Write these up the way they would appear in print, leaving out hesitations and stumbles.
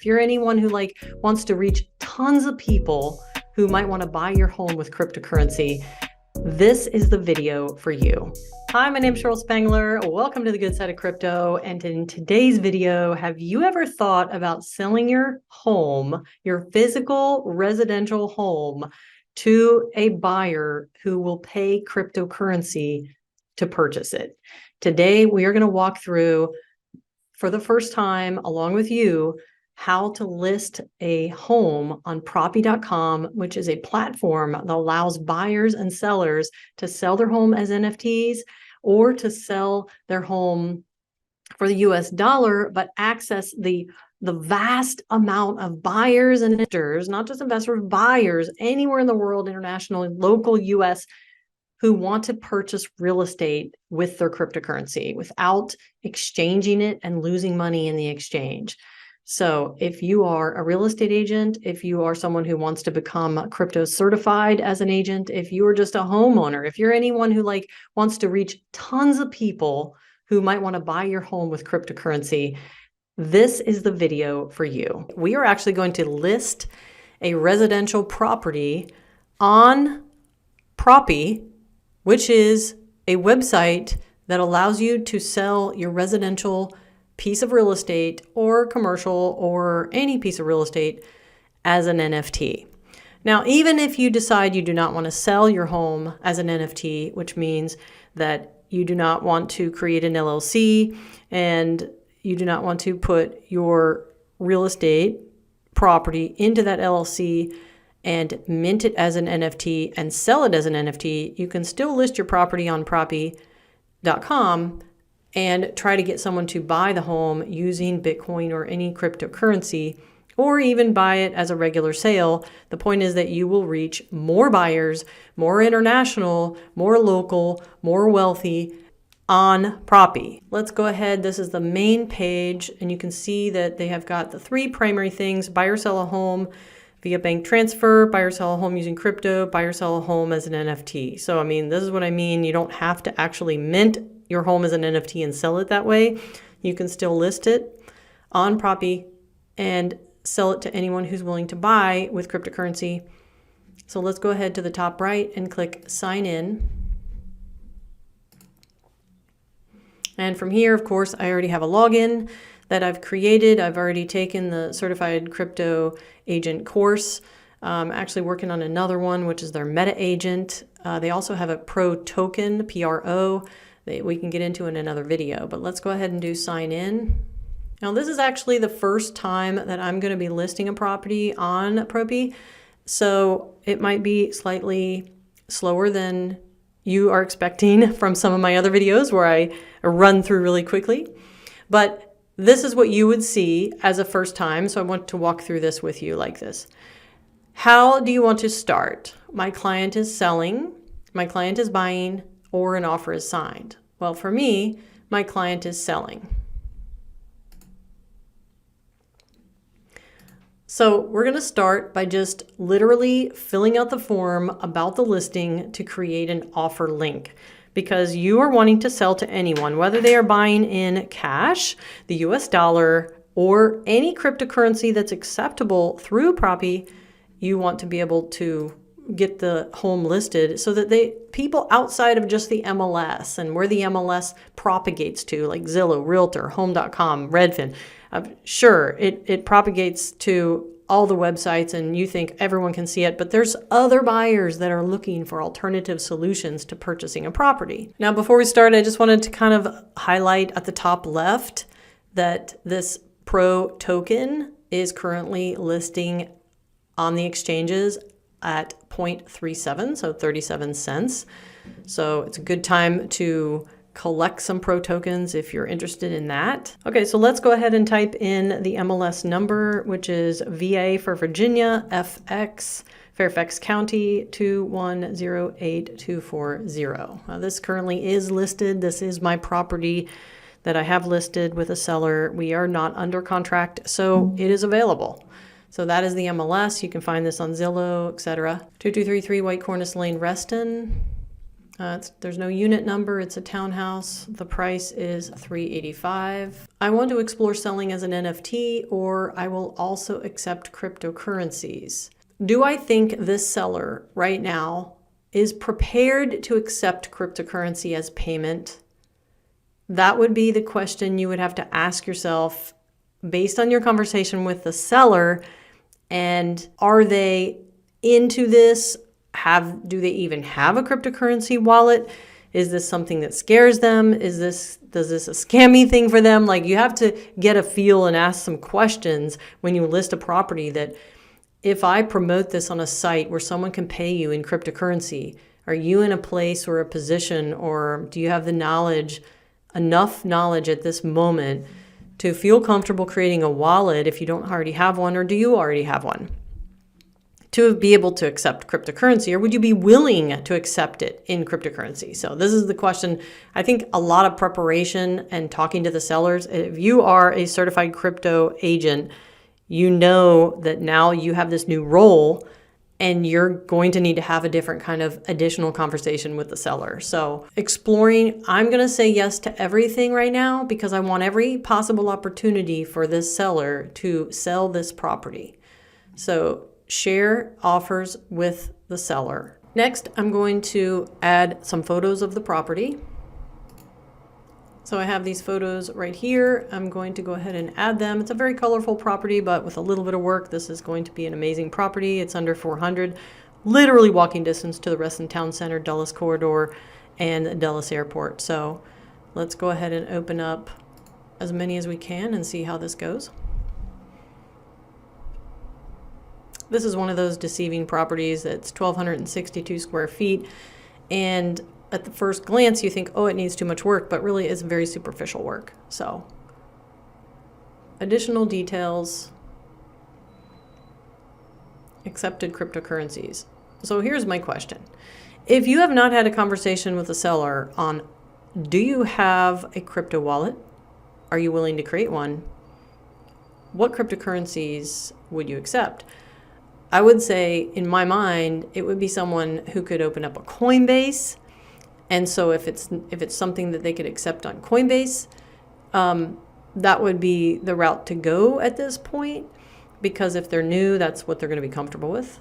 If you're anyone who wants to reach tons of people who might want to buy your home with cryptocurrency, this is the video for you. Hi, my name is Cheryl Spangler. Welcome to the Good Side of Crypto. And in today's video, have you ever thought about selling your home, your physical residential home, to a buyer who will pay cryptocurrency to purchase it? Today, we are going to walk through, for the first time, along with you, how to list a home on propy.com, which is a platform that allows buyers and sellers to sell their home as NFTs or to sell their home for the US dollar, but access the vast amount of buyers and investors, not just investors, buyers anywhere in the world, international, local, US, who want to purchase real estate with their cryptocurrency without exchanging it and losing money in the exchange. So if you are a real estate agent, if you are someone who wants to become crypto certified as an agent, if you are just a homeowner, if you're anyone who wants to reach tons of people who might want to buy your home with cryptocurrency, this is the video for you. We are actually going to list a residential property on Propy, which is a website that allows you to sell your residential piece of real estate or commercial or any piece of real estate as an NFT. Now, even if you decide you do not want to sell your home as an NFT, which means that you do not want to create an LLC and you do not want to put your real estate property into that LLC and mint it as an NFT and sell it as an NFT, you can still list your property on propy.com and try to get someone to buy the home using Bitcoin or any cryptocurrency, or even buy it as a regular sale. The point is that you will reach more buyers, more international, more local, more wealthy on Propy. Let's go ahead. This is the main page, and you can see that they have got the three primary things: buy or sell a home via bank transfer, buy or sell a home using crypto, buy or sell a home as an NFT. So, this is what I mean. You don't have to actually mint your home as an NFT and sell it that way. You can still list it on Propy and sell it to anyone who's willing to buy with cryptocurrency. So let's go ahead to the top right and click sign in. And from here, of course, I already have a login that I've created. I've already taken the certified crypto agent course. I'm actually working on another one, which is their meta agent. They also have a pro token, PRO, that we can get into in another video, but let's go ahead and do sign in. Now, this is actually the first time that I'm going to be listing a property on Propy, so it might be slightly slower than you are expecting from some of my other videos where I run through really quickly. But this is what you would see as a first time, so I want to walk through this with you like this. How do you want to start? My client is selling, my client is buying, or an offer is signed. Well, for me, my client is selling. So we're going to start by just literally filling out the form about the listing to create an offer link, because you are wanting to sell to anyone, whether they are buying in cash, the US dollar, or any cryptocurrency that's acceptable through Propy. You want to be able to get the home listed so that people outside of just the MLS and where the MLS propagates to, like Zillow, Realtor, Home.com, Redfin. Sure, it propagates to all the websites and you think everyone can see it, but there's other buyers that are looking for alternative solutions to purchasing a property. Now, before we start, I just wanted to kind of highlight at the top left that this Pro token is currently listing on the exchanges at 0.37, so 37 cents. So it's a good time to collect some Pro tokens if you're interested in that. Okay, so let's go ahead and type in the MLS number, which is VA for Virginia, FX, Fairfax County, 2108240. Now, this currently is listed. This is my property that I have listed with a seller. We are not under contract, so it is available. So that is the MLS. You can find this on Zillow, etc. 2233 White Cornice Lane, Reston. There's no unit number. It's a townhouse. The price is $385. I want to explore selling as an NFT, or I will also accept cryptocurrencies. Do I think this seller right now is prepared to accept cryptocurrency as payment? That would be the question you would have to ask yourself based on your conversation with the seller. And are they into this? Do they even have a cryptocurrency wallet? Is this something that scares them? Does this a scammy thing for them? Like, you have to get a feel and ask some questions when you list a property that, if I promote this on a site where someone can pay you in cryptocurrency, are you in a place or a position, or do you have the knowledge, enough knowledge at this moment to feel comfortable creating a wallet if you don't already have one, or do you already have one, to be able to accept cryptocurrency, or would you be willing to accept it in cryptocurrency? So this is the question. I think a lot of preparation and talking to the sellers. If you are a certified crypto agent, you know that now you have this new role and you're going to need to have a different kind of additional conversation with the seller. So exploring, I'm going to say yes to everything right now because I want every possible opportunity for this seller to sell this property. So share offers with the seller. Next, I'm going to add some photos of the property. So I have these photos right here. I'm going to go ahead and add them. It's a very colorful property, but with a little bit of work, this is going to be an amazing property. It's under 400, literally walking distance to the Reston Town Center, Dulles Corridor, and Dulles Airport. So let's go ahead and open up as many as we can and see how this goes. This is one of those deceiving properties. It's 1,262 square feet. And at the first glance, you think, oh, it needs too much work, but really it's very superficial work. So additional details, accepted cryptocurrencies. So here's my question. If you have not had a conversation with the seller on, do you have a crypto wallet? Are you willing to create one? What cryptocurrencies would you accept? I would say, in my mind, it would be someone who could open up a Coinbase. And so if it's something that they could accept on Coinbase, that would be the route to go at this point, because if they're new, that's what they're going to be comfortable with.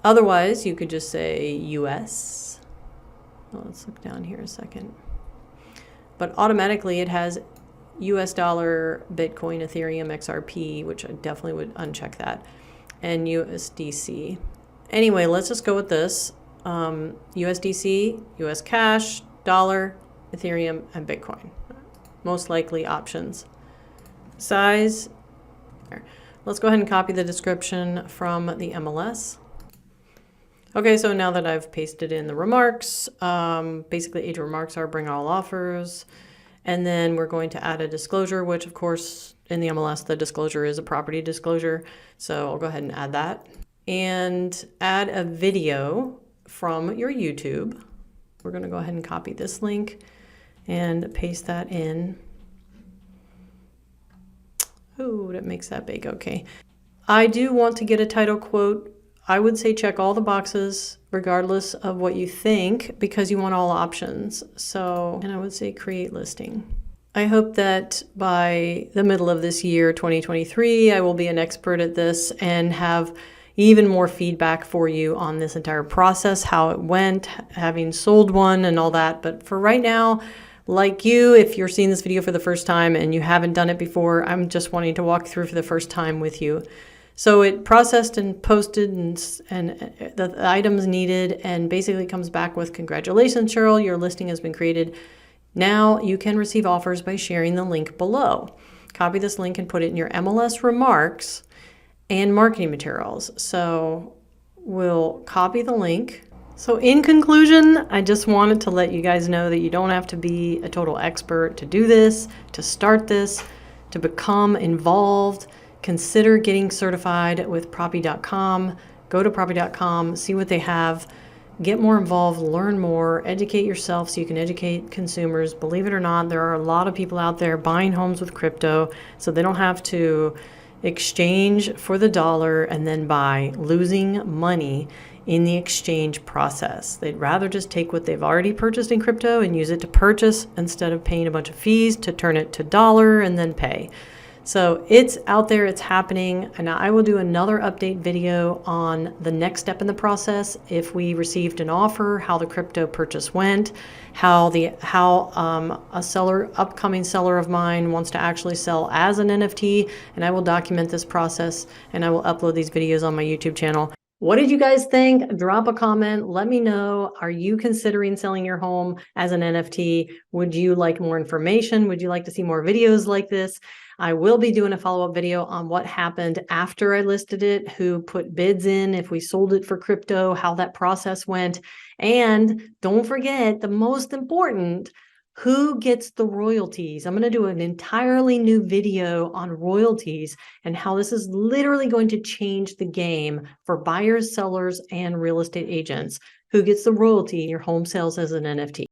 Otherwise, you could just say US. Well, let's look down here a second. But automatically it has US dollar, Bitcoin, Ethereum, XRP, which I definitely would uncheck that, and USDC. Anyway, let's just go with this. USDC, US cash, dollar, Ethereum, and Bitcoin. Most likely options. Size. Let's go ahead and copy the description from the MLS. Okay, so now that I've pasted in the remarks, basically age remarks are bring all offers. And then we're going to add a disclosure, which of course in the MLS, the disclosure is a property disclosure. So I'll go ahead and add that. And add a video from your YouTube. We're going to go ahead and copy this link and paste that in. Oh, that makes that big. Okay. I do want to get a title quote. I would say check all the boxes regardless of what you think, because you want all options. So, and I would say create listing. I hope that by the middle of this year, 2023, I will be an expert at this and have even more feedback for you on this entire process, how it went, having sold one and all that. But for right now, like you, if you're seeing this video for the first time and you haven't done it before, I'm just wanting to walk through for the first time with you. So it processed and posted and the items needed, and basically comes back with, congratulations, Cheryl, your listing has been created. Now you can receive offers by sharing the link below. Copy this link and put it in your MLS remarks and marketing materials. So we'll copy the link. So in conclusion, I just wanted to let you guys know that you don't have to be a total expert to do this, to start this, to become involved. Consider getting certified with Propy.com. Go to Propy.com, see what they have, get more involved, learn more, educate yourself so you can educate consumers. Believe it or not, there are a lot of people out there buying homes with crypto, so they don't have to exchange for the dollar and then buy, losing money in the exchange process. They'd rather just take what they've already purchased in crypto and use it to purchase instead of paying a bunch of fees to turn it to dollar and then pay. So it's out there, it's happening, and I will do another update video on the next step in the process. If we received an offer, how the crypto purchase went, how a upcoming seller of mine wants to actually sell as an NFT, and I will document this process and I will upload these videos on my YouTube channel. What did you guys think? Drop a comment. Let me know. Are you considering selling your home as an NFT? Would you like more information? Would you like to see more videos like this? I will be doing a follow-up video on what happened after I listed it, who put bids in, if we sold it for crypto, how that process went. And don't forget, the most important, who gets the royalties? I'm going to do an entirely new video on royalties and how this is literally going to change the game for buyers, sellers, and real estate agents. Who gets the royalty in your home sales as an NFT?